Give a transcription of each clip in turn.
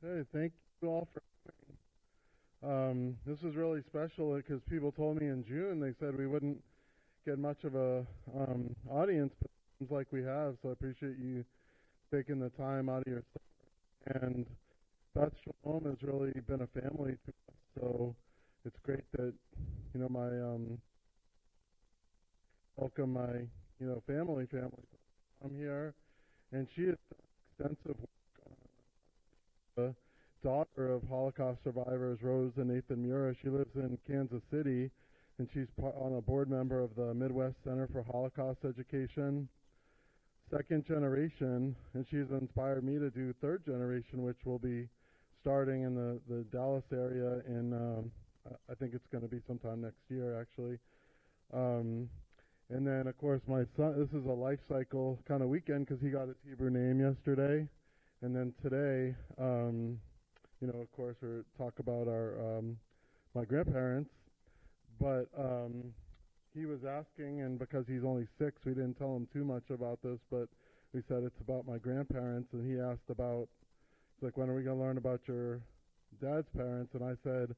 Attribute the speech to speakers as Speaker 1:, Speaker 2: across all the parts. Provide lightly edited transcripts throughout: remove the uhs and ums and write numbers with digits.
Speaker 1: Hey, thank you all for coming. This is really special because people told me in June they said we wouldn't get much of a audience, but it seems like we have. So I appreciate you taking the time out of your summer. And Beth Shalom has really been a family to us. So it's great that my welcome my family. I'm here, and she has done extensive the daughter of Holocaust survivors, Rose and Nathan Mura. She lives in Kansas City, and she's on a board member of the Midwest Center for Holocaust Education. Second generation, and she's inspired me to do third generation, which will be starting in the Dallas area in, I think it's going to be sometime next year, actually. And then, of course, my son, this is a life cycle kind of weekend because he got his Hebrew name yesterday. And then today, of course, we're talk about our my grandparents. But he was asking, and because he's only 6, we didn't tell him too much about this, but we said it's about my grandparents, and he asked about, he's like, when are we going to learn about your dad's parents? And I said,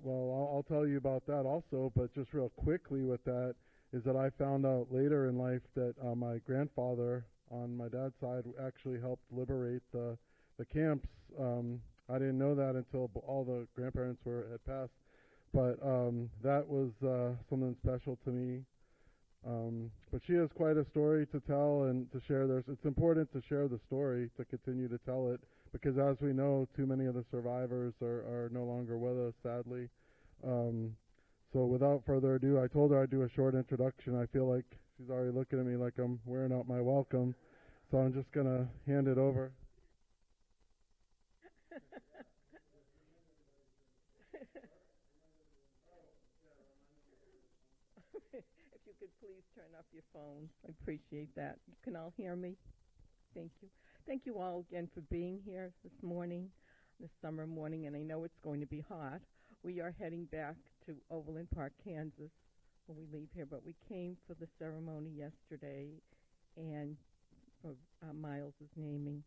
Speaker 1: well, I'll tell you about that also, but just real quickly with that is that I found out later in life that my grandfather on my dad's side actually helped liberate the camps. I didn't know that until all the grandparents had passed, but that was something special to me. But she has quite a story to tell and to share. It's important to share the story, to continue to tell it, because as we know, too many of the survivors are no longer with us, sadly. So without further ado, I told her I'd do a short introduction. I feel like she's already looking at me like I'm wearing out my welcome. So I'm just going to hand it over.
Speaker 2: If you could please turn off your phones, I appreciate that. You can all hear me? Thank you. Thank you all again for being here this morning, this summer morning, and I know it's going to be hot. We are heading back to Overland Park, Kansas when we leave here, but we came for the ceremony yesterday and for Miles' naming.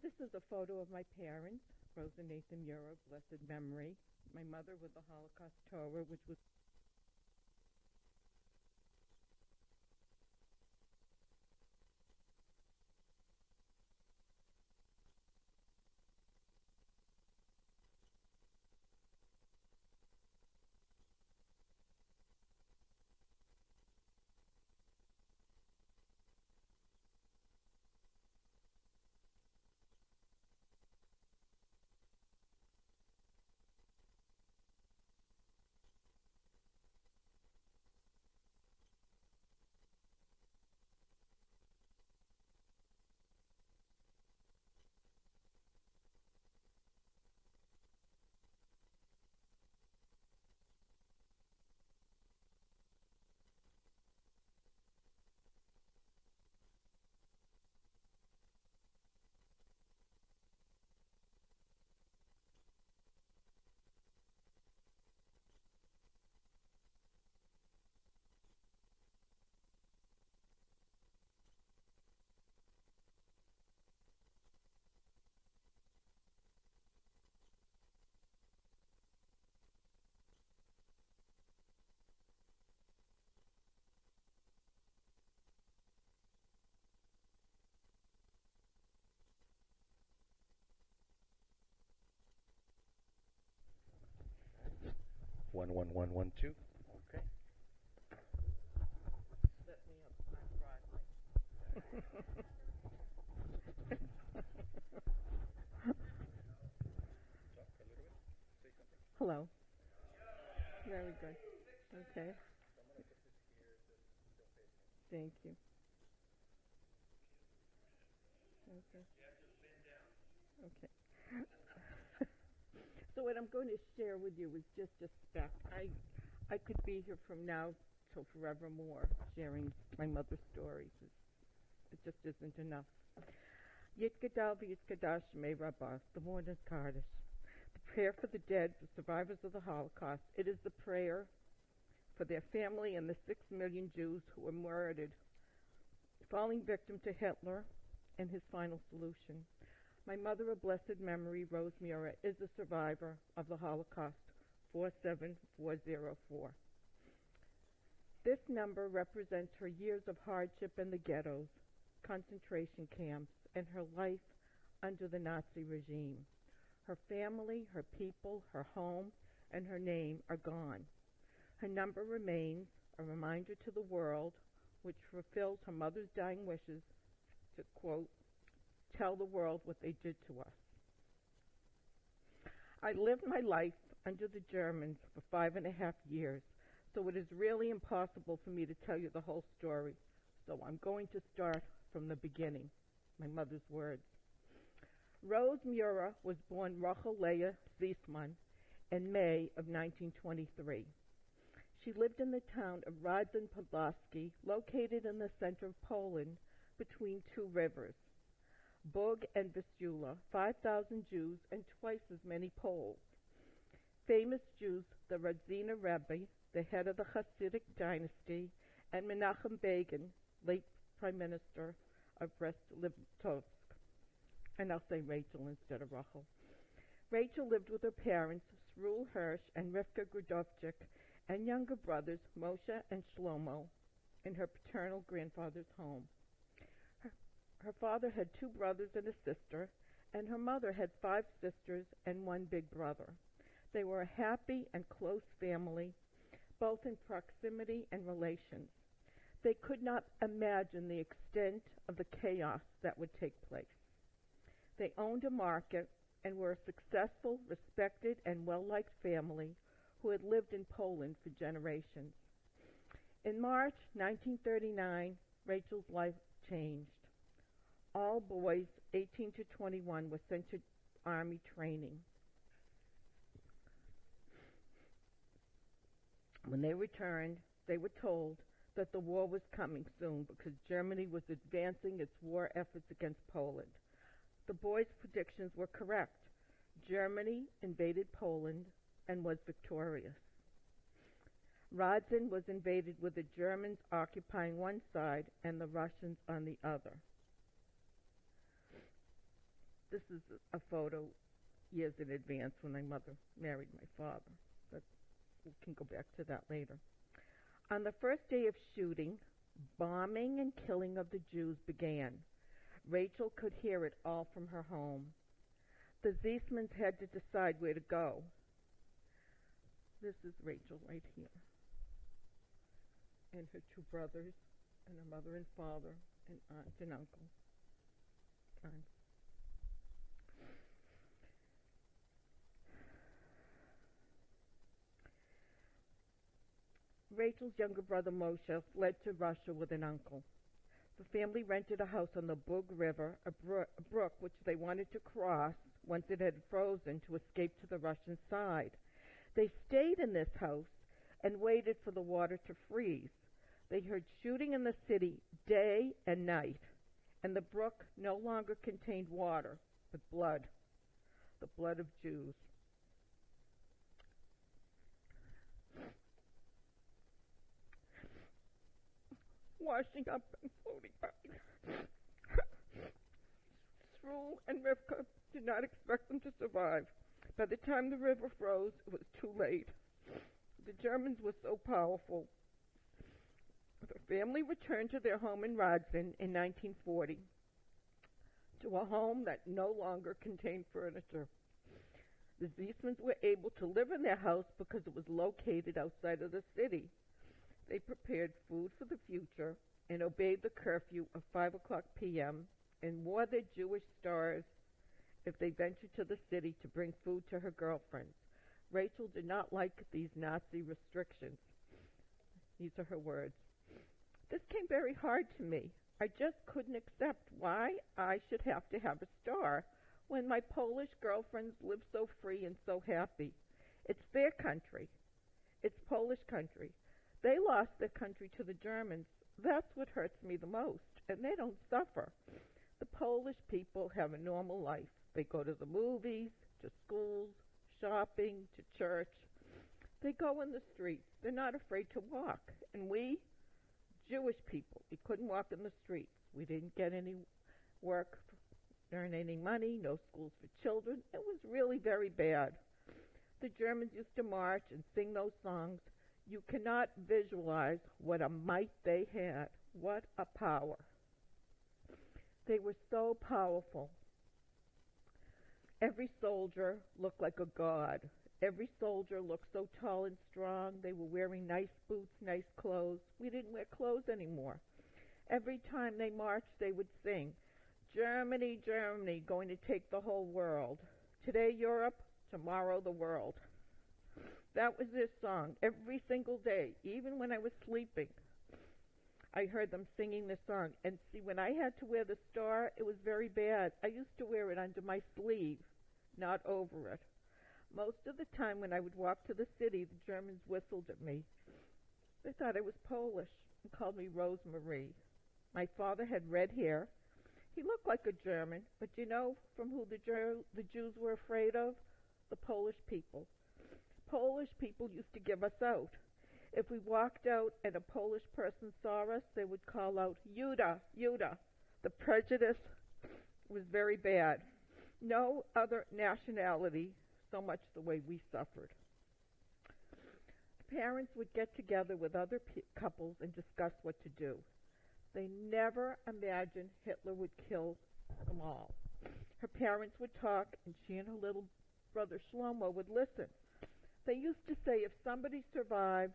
Speaker 2: This is a photo of my parents, Rose and Nathan Mura, blessed memory. My mother with the Holocaust Torah, which was
Speaker 3: One, one, one, one, two. Okay.
Speaker 2: set me up on Broadway. Hello. Very good. Okay. Thank you. Okay. Okay. So what I'm going to share with you is just a speck. I could be here from now till forevermore sharing my mother's stories. It just isn't enough. Yitgadal v'yitkadash me Rabbah, the morning Kaddish. The prayer for the dead, the survivors of the Holocaust. It is the prayer for their family and the 6 million Jews who were murdered, falling victim to Hitler and his final solution. My mother of blessed memory, Rose Mura, is a survivor of the Holocaust, 47404. This number represents her years of hardship in the ghettos, concentration camps, and her life under the Nazi regime. Her family, her people, her home, and her name are gone. Her number remains a reminder to the world, which fulfills her mother's dying wishes to, quote, tell the world what they did to us. I lived my life under the Germans for 5.5 years, so it is really impossible for me to tell you the whole story. So I'm going to start from the beginning, my mother's words. Rose Mura was born Rachel Leah Ziesman in May of 1923. She lived in the town of Radzin Podlaski, located in the center of Poland between two rivers, Bug and Vistula, 5,000 Jews and twice as many Poles. Famous Jews, the Radzina Rebbe, the head of the Hasidic dynasty, and Menachem Begin, late Prime Minister of Brest-Litovsk. And I'll say Rachel instead of Rachel. Rachel lived with her parents, Srul Hirsch and Rivka Grudovchik, and younger brothers, Moshe and Shlomo, in her paternal grandfather's home. Her father had 2 brothers and a sister, and her mother had 5 sisters and 1 big brother. They were a happy and close family, both in proximity and relations. They could not imagine the extent of the chaos that would take place. They owned a market and were a successful, respected, and well-liked family who had lived in Poland for generations. In March 1939, Rachel's life changed. All boys 18 to 21 were sent to Army training. When they returned, they were told that the war was coming soon because Germany was advancing its war efforts against Poland. The boys' predictions were correct. Germany invaded Poland and was victorious. Radzin was invaded with the Germans occupying one side and the Russians on the other. This is a photo years in advance when my mother married my father. But we can go back to that later. On the first day of shooting, bombing and killing of the Jews began. Rachel could hear it all from her home. The Ziesmans had to decide where to go. This is Rachel right here. And her 2 brothers, and her mother and father, and aunt and uncle. Rachel's younger brother Moshe fled to Russia with an uncle. The family rented a house on the Bug River, a brook which they wanted to cross once it had frozen to escape to the Russian side. They stayed in this house and waited for the water to freeze. They heard shooting in the city day and night, and the brook no longer contained water, but blood, the blood of Jews. Washing up and floating by. Srul and Rivka did not expect them to survive. By the time the river froze, it was too late. The Germans were so powerful. The family returned to their home in Radzin in 1940, to a home that no longer contained furniture. The Ziesmans were able to live in their house because it was located outside of the city. They prepared food for the future and obeyed the curfew of 5 o'clock p.m. and wore their Jewish stars if they ventured to the city to bring food to her girlfriends. Rachel did not like these Nazi restrictions. These are her words. This came very hard to me. I just couldn't accept why I should have to have a star when my Polish girlfriends live so free and so happy. It's their country. It's Polish country. They lost their country to the Germans. That's what hurts me the most, and they don't suffer. The Polish people have a normal life. They go to the movies, to schools, shopping, to church. They go in the streets. They're not afraid to walk. And we, Jewish people, we couldn't walk in the streets. We didn't get any work earn any money, no schools for children. It was really very bad. The Germans used to march and sing those songs. You cannot visualize what a might they had, what a power. They were so powerful. Every soldier looked like a god. Every soldier looked so tall and strong. They were wearing nice boots, nice clothes. We didn't wear clothes anymore. Every time they marched, they would sing, Germany, Germany, going to take the whole world. Today, Europe, tomorrow, the world. That was their song every single day, even when I was sleeping. I heard them singing this song. And see, when I had to wear the star, it was very bad. I used to wear it under my sleeve, not over it. Most of the time when I would walk to the city, the Germans whistled at me. They thought I was Polish and called me Rosemarie. My father had red hair. He looked like a German, but you know from who the Jews were afraid of? The Polish people. Polish people used to give us out. If we walked out and a Polish person saw us, they would call out, Juda, Juda. The prejudice was very bad. No other nationality so much the way we suffered. Parents would get together with other couples and discuss what to do. They never imagined Hitler would kill them all. Her parents would talk, and she and her little brother Shlomo would listen. They used to say, if somebody survives,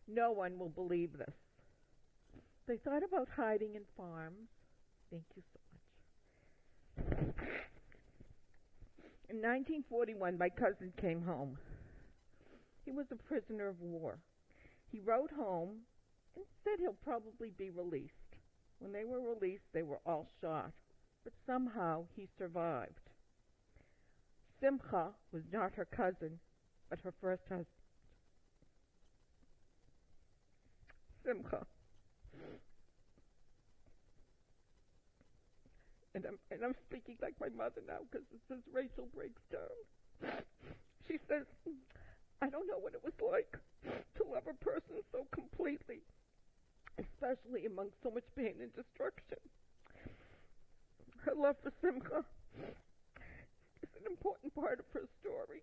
Speaker 2: no one will believe this. They thought about hiding in farms. Thank you so much. In 1941, my cousin came home. He was a prisoner of war. He wrote home and said he'll probably be released. When they were released, they were all shot. But somehow he survived. Simcha was not her cousin, but her first husband. Simcha. And I'm speaking like my mother now because as Rachel breaks down. She says, I don't know what it was like to love a person so completely, especially among so much pain and destruction. Her love for Simcha is an important part of her story.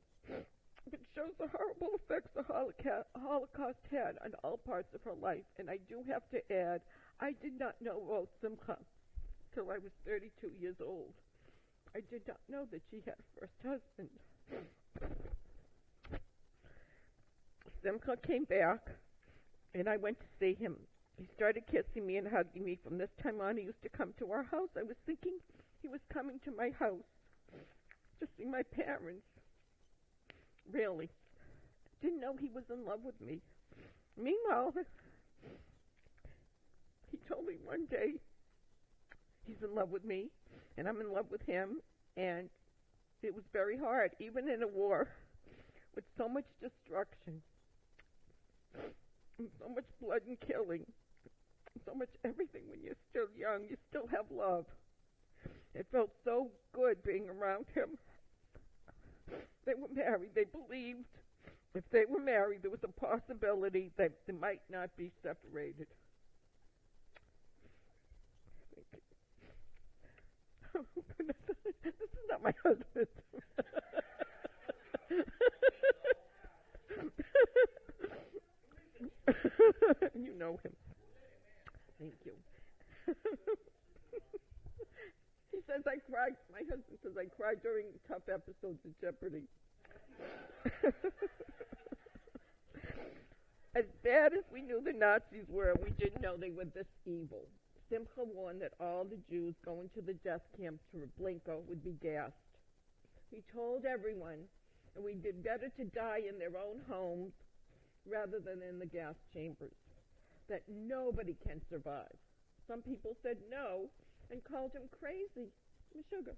Speaker 2: It shows the horrible effects the Holocaust had on all parts of her life. And I do have to add, I did not know about Simcha till I was 32 years old. I did not know that she had a first husband. Simcha came back, and I went to see him. He started kissing me and hugging me. From this time on, he used to come to our house. I was thinking he was coming to my house to see my parents. Really. Didn't know he was in love with me. Meanwhile, he told me one day he's in love with me, and I'm in love with him, and it was very hard, even in a war with so much destruction, and so much blood and killing, so much everything. When you're still young, you still have love. It felt so good being around him. They were married. They believed if they were married, there was a possibility that they might not be separated. Oh, goodness. This is not my husband. You know him. Thank you. He says I cried. My husband says I cried during tough episodes of Jeopardy. As bad as we knew the Nazis were, we didn't know they were this evil. Simcha warned that all the Jews going to the death camp to Treblinka would be gassed. He told everyone that we did better to die in their own homes rather than in the gas chambers, that nobody can survive. Some people said no and called him crazy. Sugar.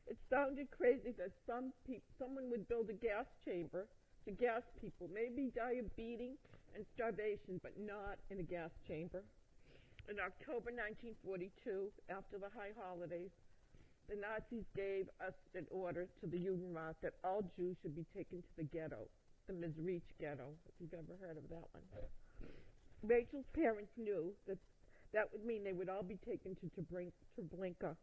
Speaker 2: It sounded crazy that someone would build a gas chamber to gas people, maybe die of beating and starvation, but not in a gas chamber. In October 1942, after the high holidays, the Nazis gave us an order to the Judenrat that all Jews should be taken to the ghetto, the Mizrich ghetto, if you've ever heard of that one. Rachel's parents knew that would mean they would all be taken to Treblinka.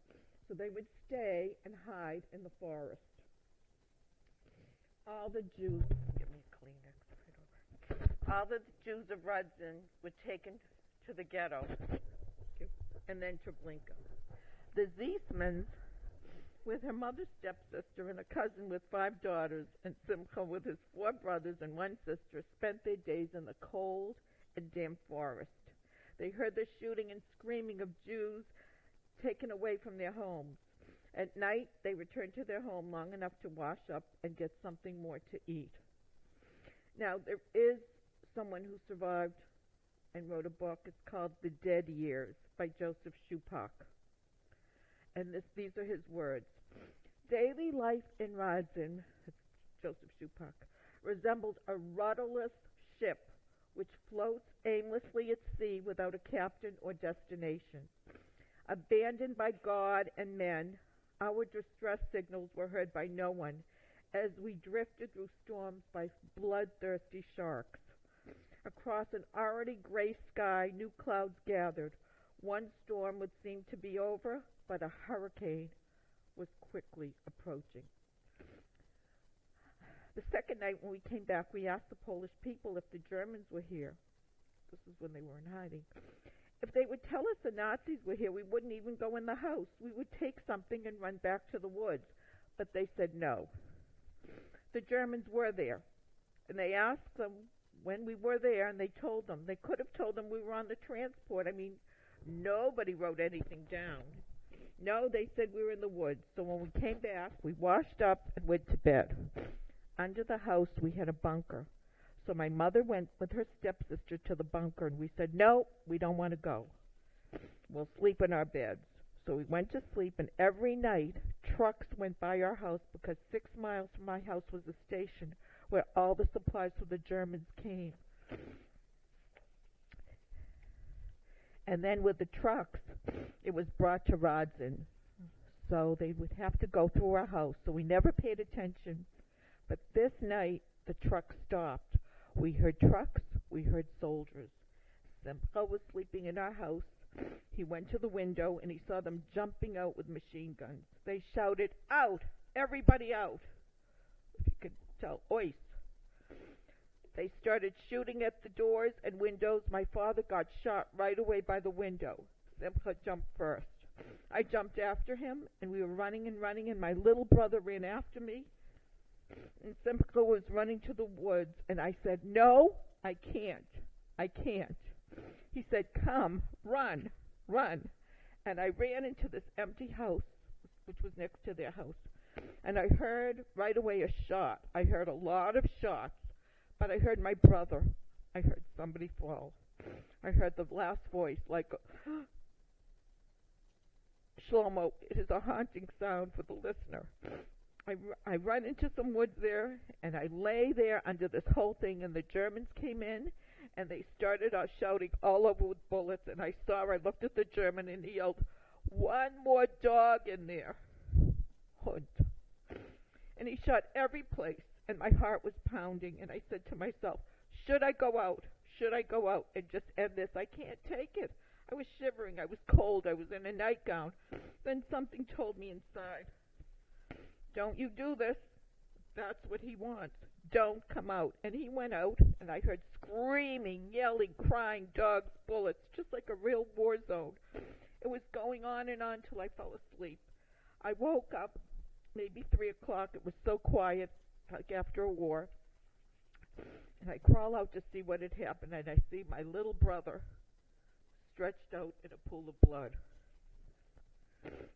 Speaker 2: So they would stay and hide in the forest. All the Jews, give me a Kleenex right over. All the Jews of Rudson were taken to the ghetto and then Treblinka. The Ziesmans, with her mother's stepsister and a cousin with 5 daughters, and Simcha with his 4 brothers and 1 sister, spent their days in the cold and damp forest. They heard the shooting and screaming of Jews taken away from their homes. At night, they returned to their home long enough to wash up and get something more to eat. Now, there is someone who survived and wrote a book. It's called The Dead Years by Joseph Shupak. And these are his words. Daily life in Radzin, Joseph Shupak, resembled a rudderless ship which floats aimlessly at sea without a captain or destination. Abandoned by God and men, our distress signals were heard by no one as we drifted through storms by bloodthirsty sharks. Across an already gray sky, new clouds gathered. One storm would seem to be over, but a hurricane was quickly approaching. The second night when we came back, we asked the Polish people if the Germans were here. This is when they were in hiding. If they would tell us the Nazis were here, we wouldn't even go in the house. We would take something and run back to the woods. But they said no. The Germans were there. And they asked them when we were there, and they told them. They could have told them we were on the transport. I mean, nobody wrote anything down. No, they said we were in the woods. So when we came back, we washed up and went to bed. Under the house, we had a bunker. So my mother went with her stepsister to the bunker, and we said, no, we don't want to go. We'll sleep in our beds. So we went to sleep, and every night, trucks went by our house because 6 miles from my house was a station where all the supplies for the Germans came. And then with the trucks, it was brought to Radzin. So they would have to go through our house. So we never paid attention. But this night, the truck stopped. We heard trucks, we heard soldiers. Simcha was sleeping in our house. He went to the window and he saw them jumping out with machine guns. They shouted, out! Everybody out! If you could tell, ois. They started shooting at the doors and windows. My father got shot right away by the window. Simcha jumped first. I jumped after him, and we were running, and my little brother ran after me. And Simcha was running to the woods, and I said, no, I can't. He said, come, run. And I ran into this empty house, which was next to their house. And I heard right away a shot. I heard a lot of shots, but I heard my brother. I heard somebody fall. I heard the last voice, like, Shlomo, it is a haunting sound for the listener. I run into some woods there, and I lay there under this whole thing, and the Germans came in, and they started out shouting all over with bullets, and I looked at the German, and he yelled, one more dog in there. Hund. And he shot every place, and my heart was pounding, and I said to myself, should I go out and just end this? I can't take it. I was shivering, I was cold, I was in a nightgown. Then something told me inside, don't you do this. That's what he wants. Don't come out. And he went out, and I heard screaming, yelling, crying, dogs, bullets, just like a real war zone. It was going on and on till I fell asleep. I woke up, maybe 3 o'clock. It was so quiet, like after a war. And I crawl out to see what had happened, and I see my little brother stretched out in a pool of blood.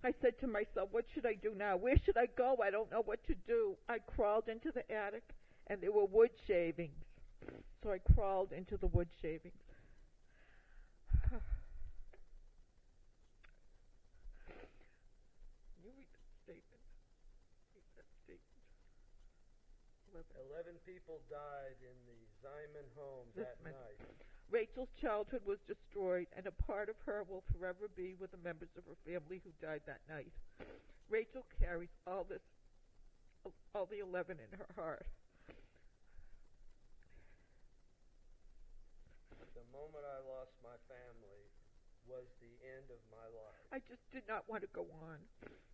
Speaker 2: I said to myself, what should I do now? Where should I go? I don't know what to do. I crawled into the attic, and there were wood shavings. So I crawled into the wood shavings. You read that statement. Read that statement.
Speaker 4: 11 people died in the Ziman home that night.
Speaker 2: Rachel's childhood was destroyed, and a part of her will forever be with the members of her family who died that night. Rachel carries all the 11 in her heart.
Speaker 4: The moment I lost my family was the end of my life.
Speaker 5: I just did not want to go on.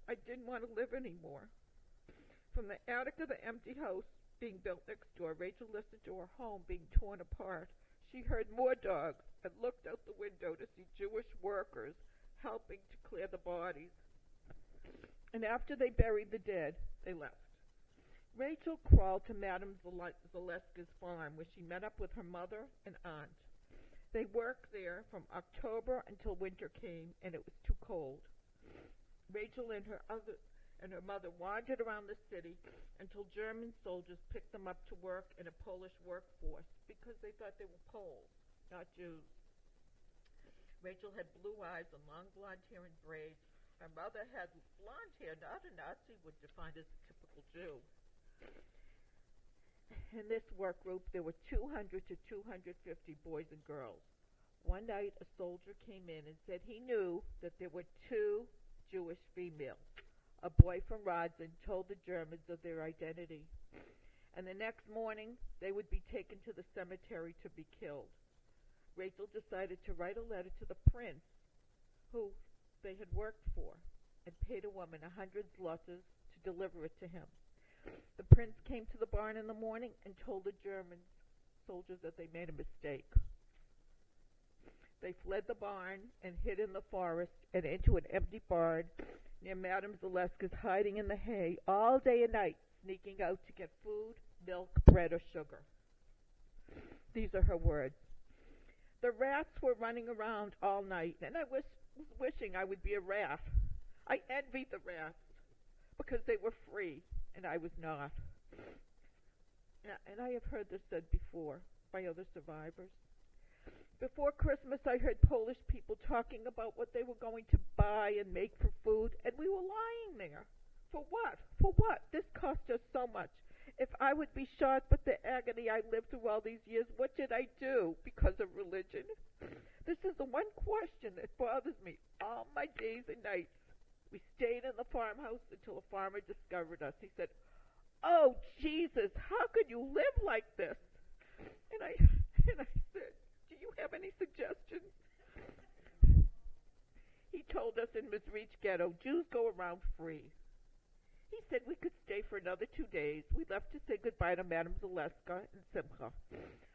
Speaker 5: I didn't want to live anymore. From the attic of the empty house being built next door, Rachel listened to her home being torn apart. She heard more dogs and looked out the window to see Jewish workers helping to clear the bodies. And after they buried the dead, they left. Rachel crawled to Madame Zaleska's farm, where she met up with her mother and aunt. They worked there from October until winter came, and it was too cold. Rachel and her mother wandered around the city until German soldiers picked them up to work in a Polish workforce because they thought they were Poles, not Jews. Rachel had blue eyes and long blonde hair and braids. Her mother had blonde hair, not a Nazi would define as a typical Jew. In this work group, there were 200 to 250 boys and girls. One night, a soldier came in and said he knew that there were 2 Jewish females. A boy from Rodzin told the Germans of their identity. And the next morning, they would be taken to the cemetery to be killed. Rachel decided to write a letter to the prince, who they had worked for, and paid a woman 100 zlotys to deliver it to him. The prince came to the barn in the morning and told the German soldiers that they made a mistake. They fled the barn and hid in the forest and into an empty barn near Madame Zaleska's, hiding in the hay all day and night, sneaking out to get food, milk, bread, or sugar. These are her words. The rats were running around all night, and I was wishing I would be a rat. I envied the rats because they were free, and I was not. And I have heard this said before by other survivors. Before Christmas, I heard Polish people talking about what they were going to buy and make for food, and we were lying there. For what? For what? This cost us so much. If I would be shocked with the agony I lived through all these years, what did I do because of religion? This is the one question that bothers me all my days and nights. We stayed in the farmhouse until a farmer discovered us. He said, "Oh, Jesus, how could you live like this?" And I said, "Do you have any suggestions?" He told us in Mizrich ghetto, Jews go around free. He said we could stay for another 2 days. We left to say goodbye to Madame Zaleska and Simcha.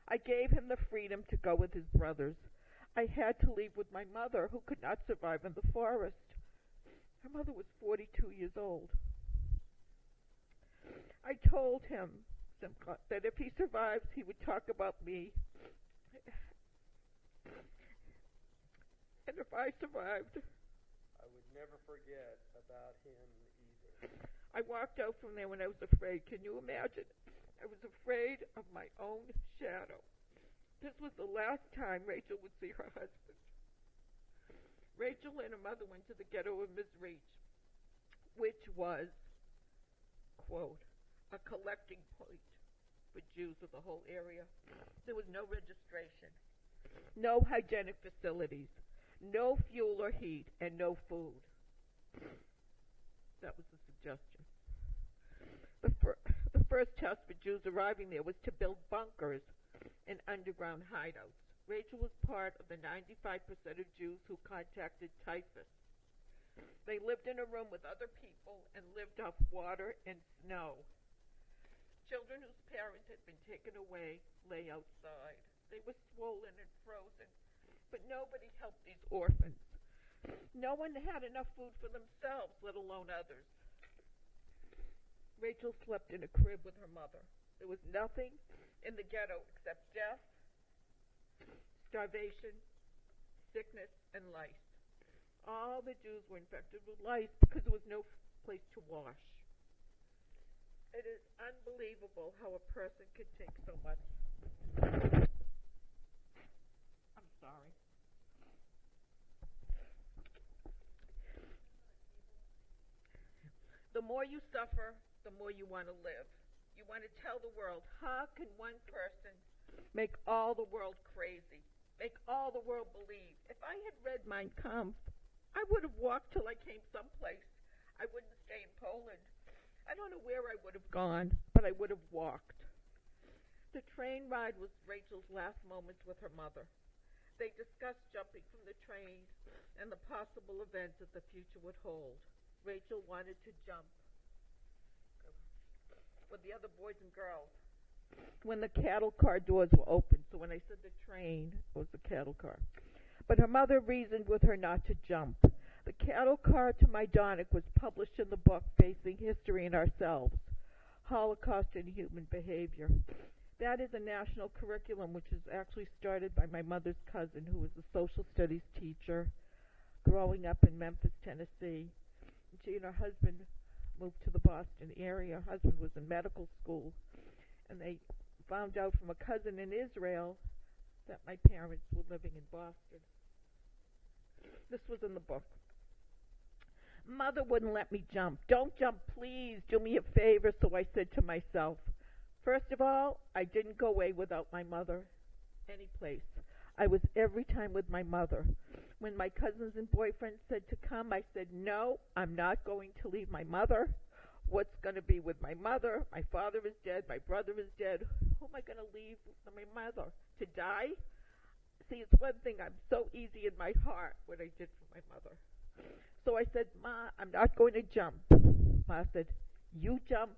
Speaker 5: I gave him the freedom to go with his brothers. I had to leave with my mother, who could not survive in the forest. Her mother was 42 years old. I told him, Simcha, that if he survives, he would talk about me. And if I survived,
Speaker 4: I would never forget about him either.
Speaker 5: I walked out from there when I was afraid. Can you imagine? I was afraid of my own shadow. This was the last time Rachel would see her husband. Rachel and her mother went to the ghetto of Mizrich, which was, quote, a collecting point for Jews of the whole area. There was no registration, no hygienic facilities, no fuel or heat, and no food. That was the suggestion. The first test for Jews arriving there was to build bunkers and underground hideouts. Rachel was part of the 95% of Jews who contacted typhus. They lived in a room with other people and lived off water and snow. Children whose parents had been taken away lay outside. They were swollen and frozen, but nobody helped these orphans. No one had enough food for themselves, let alone others. Rachel slept in a crib with her mother. There was nothing in the ghetto except death, starvation, sickness, and lice. All the Jews were infected with lice because there was no place to wash. It is unbelievable how a person could take so much. I'm sorry. The more you suffer, the more you want to live. You want to tell the world, how can one person make all the world crazy, make all the world believe? If I had read Mein Kampf, I would have walked till I came someplace. I wouldn't stay in Poland. I don't know where I would have gone, but I would have walked. The train ride was Rachel's last moments with her mother. They discussed jumping from the train and the possible events that the future would hold. Rachel wanted to jump with the other boys and girls when the cattle car doors were open. So when I said the train, it was the cattle car. But her mother reasoned with her not to jump. The cattle car to my Donick was published in the book Facing History and Ourselves, Holocaust and Human Behavior. That is a national curriculum which is actually started by my mother's cousin, who was a social studies teacher growing up in Memphis, Tennessee. She and her husband moved to the Boston area. Her husband was in medical school, and they found out from a cousin in Israel that my parents were living in Boston. This was in the book. Mother wouldn't let me jump. Don't jump, please. Do me a favor. So I said to myself, first of all, I didn't go away without my mother any place. I was every time with my mother. When my cousins and boyfriends said to come, I said, no, I'm not going to leave my mother. What's going to be with my mother? My father is dead. My brother is dead. Who am I going to leave with my mother? To die? See, it's one thing. I'm so easy in my heart what I did for my mother. So I said, Ma, I'm not going to jump. Ma said, you jump,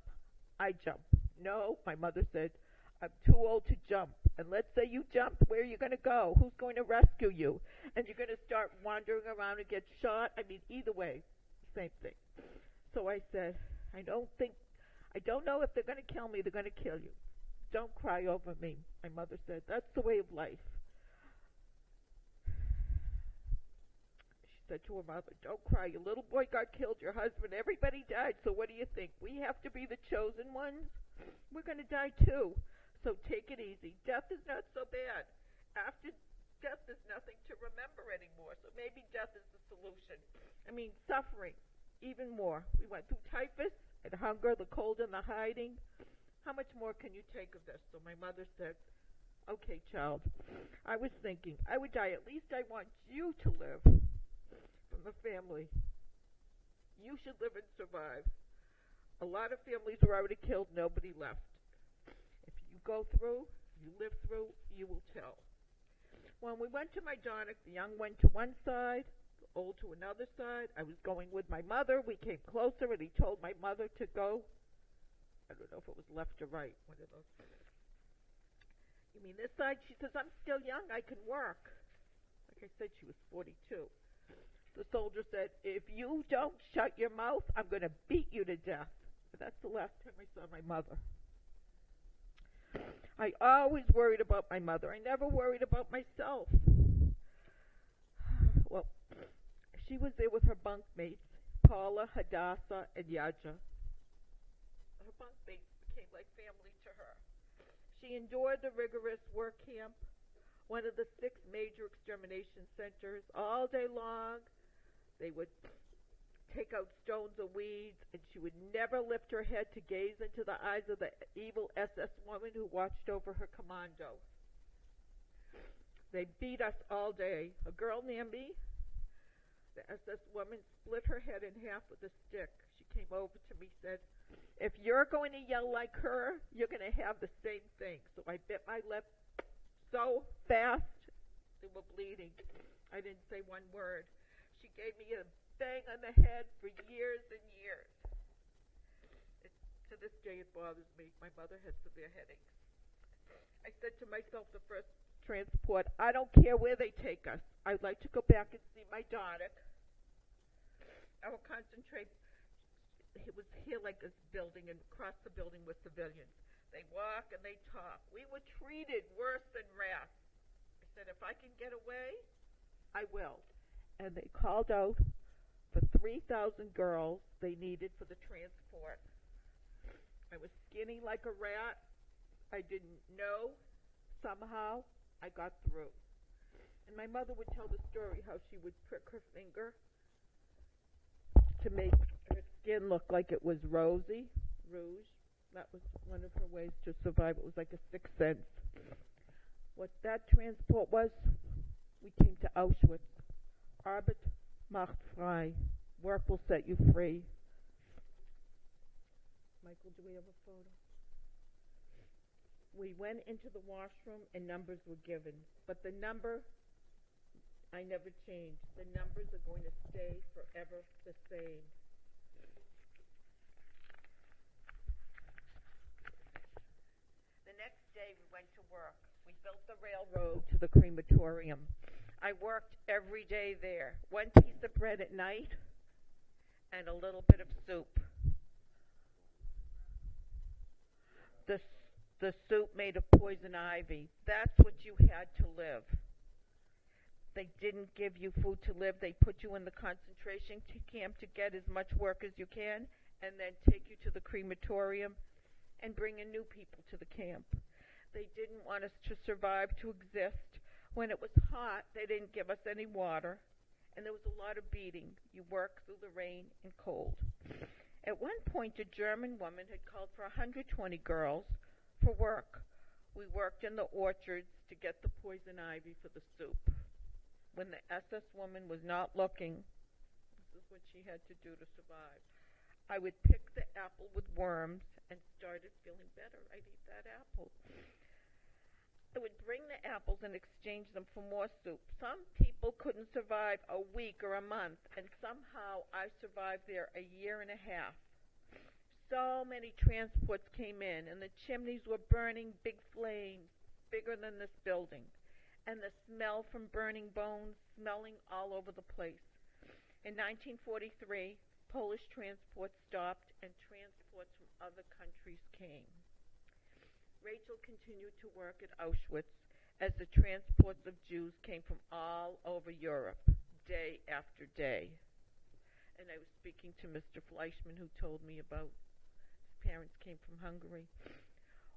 Speaker 5: I jump. No, my mother said, I'm too old to jump. And let's say you jumped, where are you going to go? Who's going to rescue you? And you're going to start wandering around and get shot? I mean, either way, same thing. So I said, I don't know if they're going to kill me. They're going to kill you. Don't cry over me. My mother said, that's the way of life. She said to her mother, don't cry. Your little boy got killed, your husband, everybody died. So what do you think? We have to be the chosen ones? We're going to die too. So take it easy. Death is not so bad. After death, there's nothing to remember anymore. So maybe death is the solution. I mean, suffering, even more. We went through typhus and hunger, the cold and the hiding. How much more can you take of this? So my mother said, okay, child. I was thinking, I would die. At least I want you to live from the family. You should live and survive. A lot of families were already killed, nobody left. If you go through, you live through, you will tell. When we went to my Donick, the young went to one side, the old to another side. I was going with my mother. We came closer, and he told my mother to go. I don't know if it was left or right, one of those. You mean this side? She says, I'm still young, I can work. Like I said, she was 42. The soldier said, if you don't shut your mouth, I'm going to beat you to death. But that's the last time I saw my mother. I always worried about my mother. I never worried about myself. Well, she was there with her bunkmates, Paula, Hadassah, and Yaja. Her bunkmates became like family to her. She endured the rigorous work camp, one of the 6 major extermination centers, all day long. They would take out stones or weeds, and she would never lift her head to gaze into the eyes of the evil SS woman who watched over her commando. They beat us all day. A girl near me, the SS woman, split her head in half with a stick. She came over to me and said, if you're going to yell like her, you're going to have the same thing. So I bit my lip so fast, they were bleeding. I didn't say one word. She gave me a bang on the head for years and years. To this day, it bothers me. My mother has severe headaches. I said to myself the first transport, I don't care where they take us. I'd like to go back and see my Donick. I will concentrate. It was here like this building, and across the building were civilians. They walk and they talk. We were treated worse than rats. I said, if I can get away, I will. And they called out for 3,000 girls they needed for the transport. I was skinny like a rat. I didn't know. Somehow, I got through. And my mother would tell the story how she would prick her finger to make her skin look like it was rosy, rouge. That was one of her ways to survive. It was like a sixth sense. What that transport was, we came to Auschwitz. Arbeit macht frei. Work will set you free. Michael, do we have a photo? We went into the washroom and numbers were given, but the number I never change. The numbers are going to stay forever the same. The next day we went to work. We built the railroad to the crematorium. I worked every day there. One piece of bread at night and a little bit of soup. The soup made of poison ivy. That's what you had to live. They didn't give you food to live. They put you in the concentration camp to get as much work as you can and then take you to the crematorium and bring in new people to the camp. They didn't want us to survive, to exist. When it was hot, they didn't give us any water, and there was a lot of beating. You worked through the rain and cold. At one point, a German woman had called for 120 girls for work. We worked in the orchards to get the poison ivy for the soup. When the SS woman was not looking, this is what she had to do to survive. I would pick the apple with worms and started feeling better. I'd eat that apple. I would bring the apples and exchange them for more soup. Some people couldn't survive a week or a month, and somehow I survived there a year and a half. So many transports came in, and the chimneys were burning big flames, bigger than this building, and the smell from burning bones smelling all over the place. In 1943, Polish transports stopped, and transports from other countries came. Rachel continued to work at Auschwitz as the transports of Jews came from all over Europe, day after day. And I was speaking to Mr. Fleischman, who told me about his parents came from Hungary.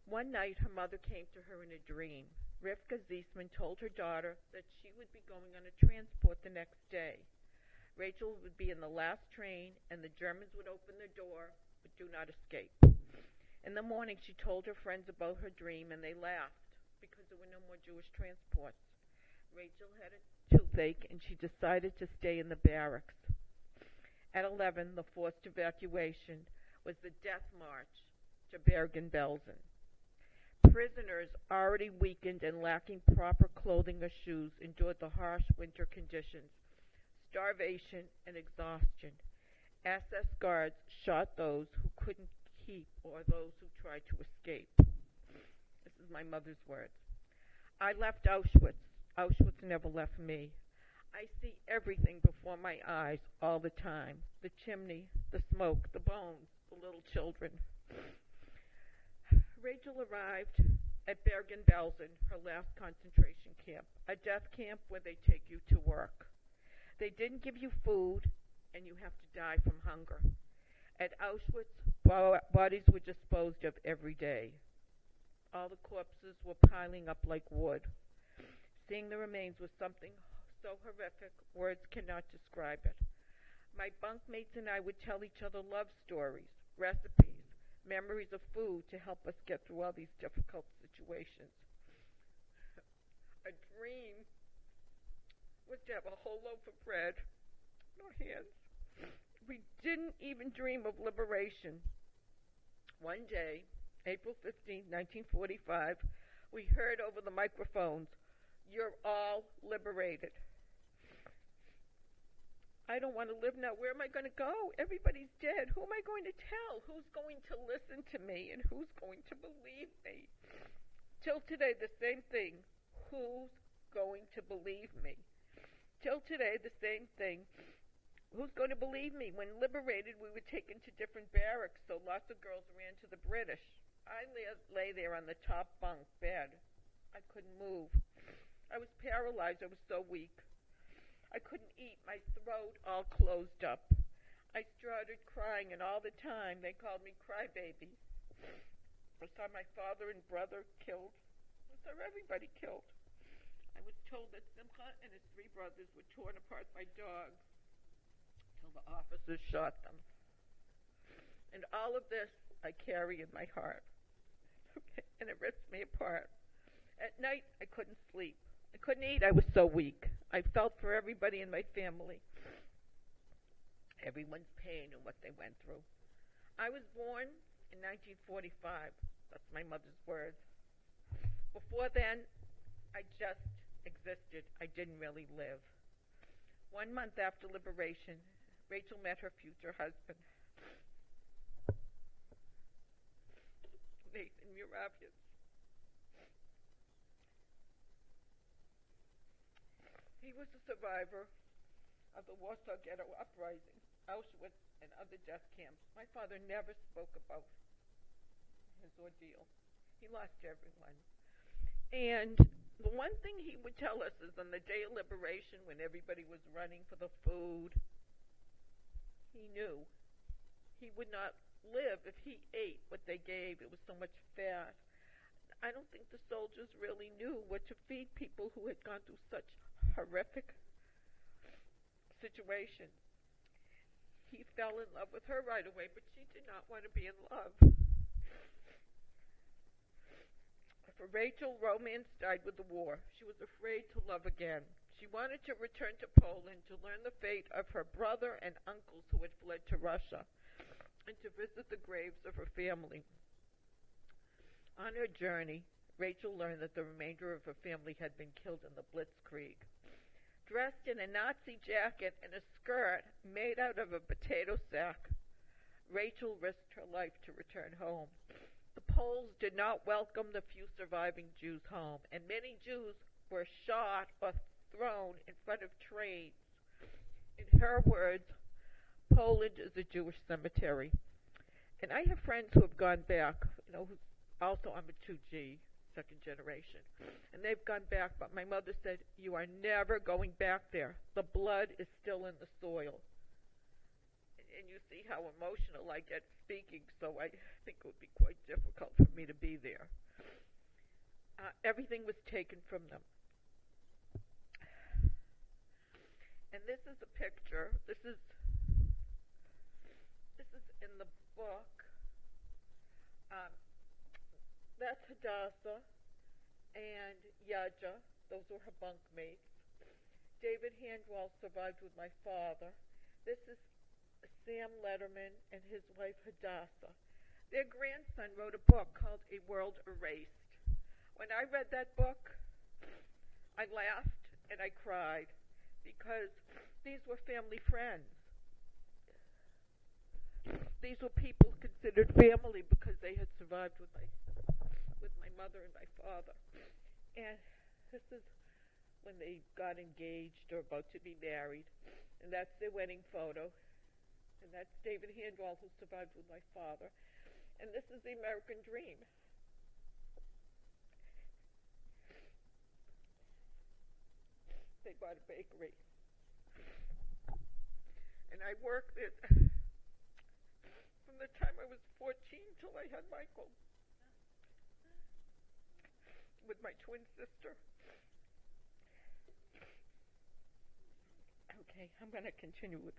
Speaker 5: One night, her mother came to her in a dream. Rivka Ziesman told her daughter that she would be going on a transport the next day. Rachel would be in the last train, and the Germans would open the door, but do not escape. In the morning, she told her friends about her dream, and they laughed because there were no more Jewish transports. Rachel had a toothache, and she decided to stay in the barracks. At 11, the forced evacuation was the death march to Bergen-Belsen. Prisoners, already weakened and lacking proper clothing or shoes, endured the harsh winter conditions, starvation, and exhaustion. SS guards shot those who couldn't keep or those who tried to escape. This is my mother's words. I left Auschwitz. Auschwitz never left me. I see everything before my eyes all the time. The chimney, the smoke, the bones, the little children. Rachel arrived at Bergen-Belsen, her last concentration camp, a death camp where they take you to work. They didn't give you food, and you have to die from hunger. At Auschwitz, bodies were disposed of every day. All the corpses were piling up like wood. Seeing the remains was something so horrific, words cannot describe it. My bunkmates and I would tell each other love stories, recipes, memories of food to help us get through all these difficult situations. A dream was to have a whole loaf of bread, no hands. We didn't even dream of liberation. One day, April 15, 1945, we heard over the microphones, "You're all liberated." I don't want to live now. Where am I going to go? Everybody's dead. Who am I going to tell? Who's going to listen to me? And who's going to believe me? Till today, the same thing. Who's going to believe me? Till today, the same thing. Who's going to believe me? When liberated, we were taken to different barracks, so lots of girls ran to the British. I lay there on the top bunk bed. I couldn't move. I was paralyzed. I was so weak. I couldn't eat. My throat all closed up. I started crying, and all the time they called me crybaby. I saw my father and brother killed. I saw everybody killed. I was told that Simcha and his three brothers were torn apart by dogs till the officers shot them. And all of this I carry in my heart. Okay, and it rips me apart. At night, I couldn't sleep. I couldn't eat. I was so weak. I felt for everybody in my family, everyone's pain and what they went through. I was born in 1945. That's my mother's words. Before then, I just existed. I didn't really live. 1 month after liberation, Rachel met her future husband, Nathan Muravius. He was a survivor of the Warsaw Ghetto Uprising, Auschwitz, and other death camps. My father never spoke about his ordeal. He lost everyone. And the one thing he would tell us is on the day of liberation, when everybody was running for the food, he knew he would not live if he ate what they gave. It was so much fat. I don't think the soldiers really knew what to feed people who had gone through such horrific situations. He fell in love with her right away, but she did not want to be in love. For Rachel, romance died with the war. She was afraid to love again. She wanted to return to Poland to learn the fate of her brother and uncles who had fled to Russia, and to visit the graves of her family. On her journey, Rachel learned that the remainder of her family had been killed in the Blitzkrieg. Dressed in a Nazi jacket and a skirt made out of a potato sack, Rachel risked her life to return home. The Poles did not welcome the few surviving Jews home, and many Jews were shot or thrown in front of trains. In her words, Poland is a Jewish cemetery. And I have friends who have gone back, who also I'm a 2G, second generation, and they've gone back, but my mother said, you are never going back there. The blood is still in the soil. And you see how emotional I get speaking, so I think it would be quite difficult for me to be there. Everything was taken from them. And this is a picture. This is in the book. That's Hadassah and Yaja. Those were her bunkmates. David Handwall survived with my father. This is Sam Letterman and his wife Hadassah. Their grandson wrote a book called A World Erased. When I read that book, I laughed and I cried because these were family friends. These were people considered family because they had survived with my mother and my father. And this is when they got engaged or about to be married. And that's their wedding photo. And that's David Handwall, who survived with my father. And this is the American dream. They bought a bakery. And I worked it from the time I was 14 till I had Michael, with my twin sister. Okay, I'm going to continue with.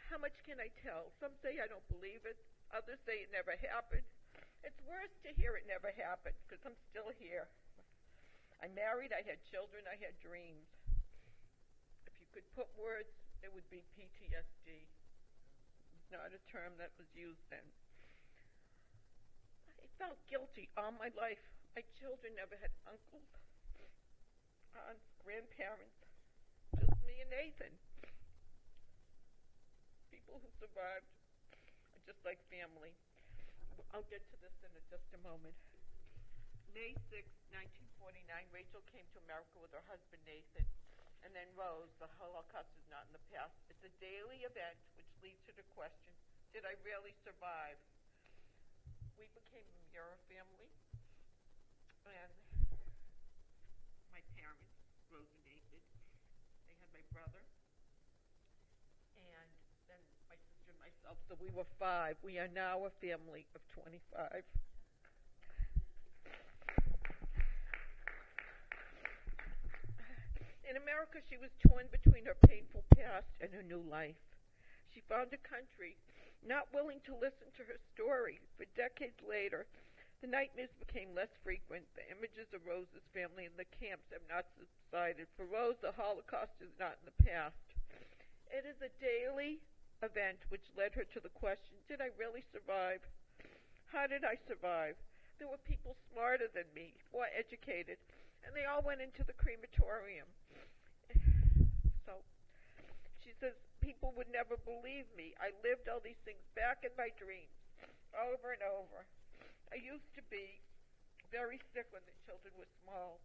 Speaker 5: How much can I tell? Some say I don't believe it. Others say it never happened. It's worse to hear it never happened because I'm still here. I married, I had children, I had dreams. If you could put words, it would be PTSD. It's not a term that was used then. I felt guilty all my life. My children never had uncles, aunts, grandparents, just me and Nathan. People who survived are just like family. I'll get to this in just a moment. May 6, 1949, Rachel came to America with her husband Nathan, and then Rose. The Holocaust is not in the past. It's a daily event which leads to the question, did I really survive? We became a Mura family, and my parents, Rose and Nathan, they had my brother, and then my sister and myself, so we were 5. We are now a family of 25. In America, she was torn between her painful past and her new life. She found a country not willing to listen to her story. For decades later, the nightmares became less frequent. The images of Rose's family in the camps have not subsided. For Rose, the Holocaust is not in the past. It is a daily event which led her to the question, did I really survive? How did I survive? There were people smarter than me, more educated, and they all went into the crematorium. She says, people would never believe me. I lived all these things back in my dreams, over and over. I used to be very sick when the children were small.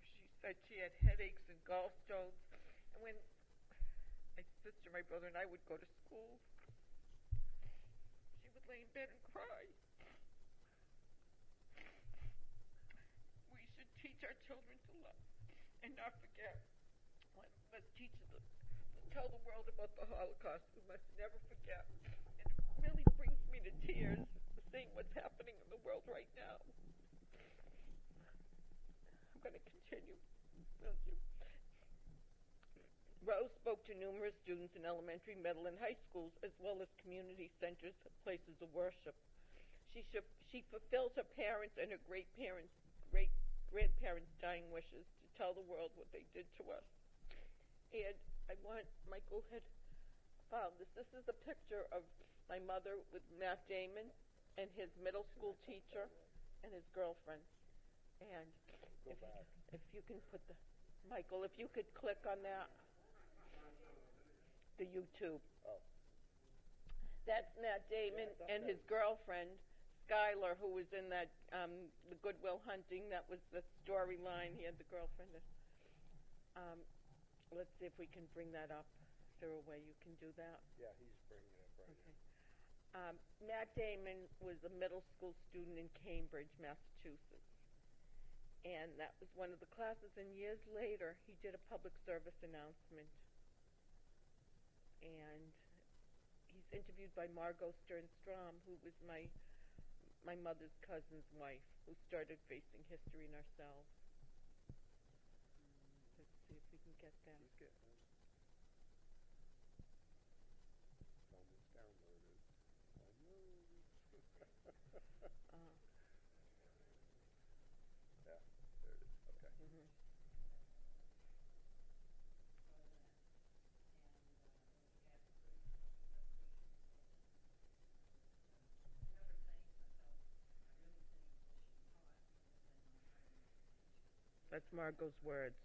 Speaker 5: She said she had headaches and gallstones. And when my sister, my brother, and I would go to school, she would lay in bed and cry. We should teach our children to love and not forget. Let's teach them. Tell the world about the Holocaust. We must never forget. And it really brings me to tears seeing what's happening in the world right now. I'm going to continue. Thank you. Rose spoke to numerous students in elementary, middle, and high schools, as well as community centers, places of worship. She fulfills her parents' and her great-grandparents' dying wishes to tell the world what they did to us. And I want Michael had found this. This is a picture of my mother with Matt Damon and his middle school teacher and his girlfriend. And if you can put the Michael, if you could click on that, the YouTube.
Speaker 3: Oh.
Speaker 5: That's Matt Damon and his girlfriend Skylar, who was in that the Goodwill Hunting. That was the storyline. He had the girlfriend. Let's see if we can bring that up. Is there a way you can do that?
Speaker 3: Yeah, he's bringing it up right
Speaker 5: Okay. Matt Damon was a middle school student in Cambridge, Massachusetts. And that was one of the classes. And years later, he did a public service announcement. And he's interviewed by Margot Stern-Strom, who was my mother's cousin's wife, who started Facing History and Ourselves. Let's see if we can get that.
Speaker 3: He's getting it. It's almost downloaded. Yeah, there it is. Okay.
Speaker 5: Mm-hmm. That's Margot's words.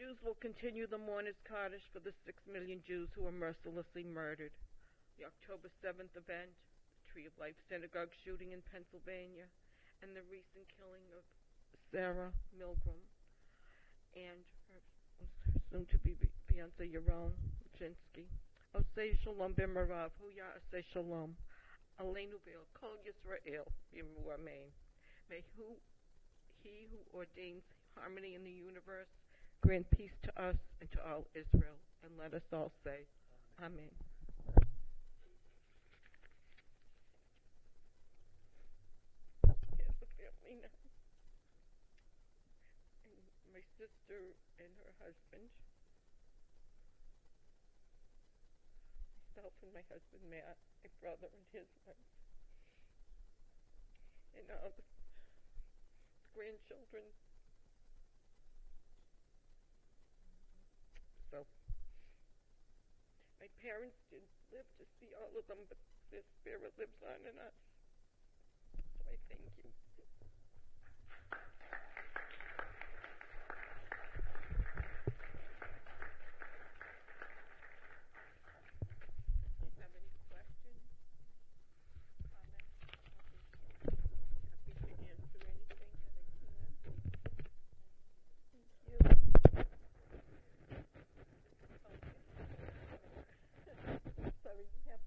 Speaker 5: Jews will continue the mourners' Kaddish for the 6 million Jews who were mercilessly murdered. The October 7th event, the Tree of Life Synagogue shooting in Pennsylvania, and the recent killing of Sarah Milgram and her soon-to-be fiancé Yaron Lachinsky. Osei Shalom b'marav, Huya Osei Shalom. Aleinu ve'el Kol Yisrael b'imru Amen. May he who ordains harmony in the universe grant peace to us and to all Israel. And let us all say, Amen. Here's the family now. And my sister and her husband. Myself and my husband Matt, my brother and his wife. And all the grandchildren. So, my parents didn't live to see all of them, but their spirit lives on in us. So I thank you. Do you have any questions, comments? Happy to answer anything that I can. Thank you. Sorry, you have.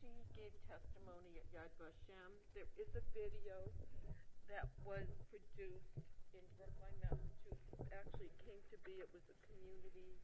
Speaker 5: She gave testimony at Yad Vashem. There is a video that was produced in Brookline, Massachusetts. Actually, it came to be, it was a community